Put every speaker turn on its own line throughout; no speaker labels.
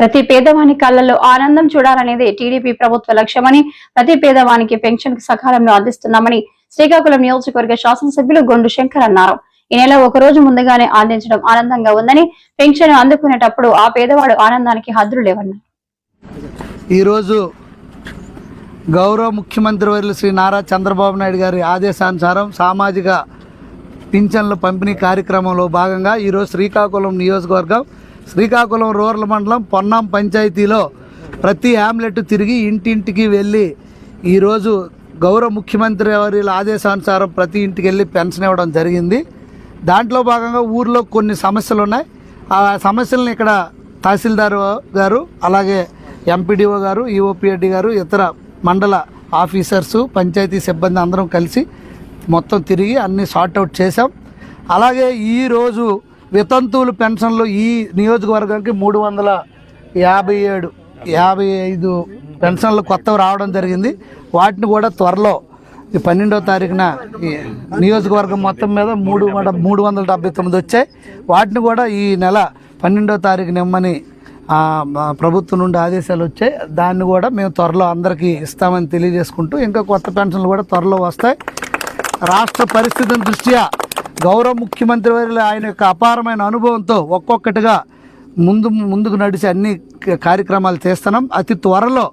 ప్రతి పేదవాని కళ్లలో ఆనందం చూడాలనేది టీడీపీ ప్రభుత్వ లక్ష్యమని, ప్రతి పేదవానికి పెన్షన్ సకాలంలో అందిస్తున్నామని శ్రీకాకుళం నియోజకవర్గ శాసనసభ్యులు గొండు శంకర్ అన్నారు. ఈ నెల ఒక రోజు ముందుగానే అందించడం ఆనందంగా ఉందని, పెన్షన్ అందుకునేటప్పుడు ఆ పేదవాడు ఆనందానికి హద్దులు లేవన్నారు.
ఈరోజు గౌరవ ముఖ్యమంత్రి వర్యులు శ్రీ నారా చంద్రబాబు నాయుడు గారి ఆదేశానుసారం సామాజిక పింఛన్ల పంపిణీ కార్యక్రమంలో భాగంగా ఈరోజు శ్రీకాకుళం నియోజకవర్గం శ్రీకాకుళం రూరల్ మండలం పొన్నాం పంచాయతీలో ప్రతి హ్యామ్లెట్ తిరిగి ఇంటింటికి వెళ్ళి ఈరోజు గౌరవ ముఖ్యమంత్రి వర్యుల ఆదేశానుసారం ప్రతి ఇంటికి వెళ్ళి పెన్షన్ ఇవ్వడం జరిగింది. దాంట్లో భాగంగా ఊర్లో కొన్ని సమస్యలు ఉన్నాయి. ఆ సమస్యలను ఇక్కడ తహసీల్దార్ గారు, అలాగే ఎంపీడీఓ గారు, ఈఓపీఎడ్డి గారు, ఇతర మండల ఆఫీసర్సు, పంచాయతీ సిబ్బంది అందరం కలిసి మొత్తం తిరిగి అన్నీ సార్ట్అవుట్ చేశాం. అలాగే ఈరోజు వితంతువులు పెన్షన్లు ఈ నియోజకవర్గానికి 357 పెన్షన్లు కొత్తవి రావడం జరిగింది. వాటిని కూడా త్వరలో 12వ తారీఖున నియోజకవర్గం మొత్తం మీద 379 వచ్చాయి. వాటిని కూడా ఈ నెల 12వ తారీఖున ఇమ్మని ప్రభుత్వం నుండి ఆదేశాలు వచ్చాయి. దాన్ని కూడా మేము త్వరలో అందరికీ ఇస్తామని తెలియజేసుకుంటూ, ఇంకా కొత్త పెన్షన్లు కూడా త్వరలో వస్తాయి. రాష్ట్ర పరిస్థితిని దృష్ట్యా గౌరవ ముఖ్యమంత్రి వర్యులు ఆయన యొక్క అపారమైన అనుభవంతో ఒక్కొక్కటిగా ముందుకు నడిచి అన్ని కార్యక్రమాలు చేస్తున్నాం. అతి త్వరలో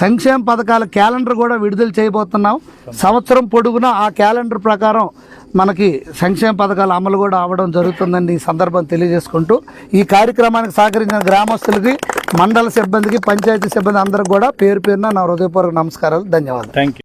సంక్షేమ పథకాల క్యాలెండర్ కూడా విడుదల చేయబోతున్నాం. సంవత్సరం పొడుగునా ఆ క్యాలెండర్ ప్రకారం మనకి సంక్షేమ పథకాల అమలు కూడా అవ్వడం జరుగుతుందని ఈ సందర్భం తెలియజేసుకుంటూ, ఈ కార్యక్రమానికి సహకరించిన గ్రామస్తులకి, మండల సిబ్బందికి, పంచాయతీ సిబ్బంది అందరికి కూడా పేరు పేరున నా హృదయపూర్వక నమస్కారాలు, ధన్యవాదాలు.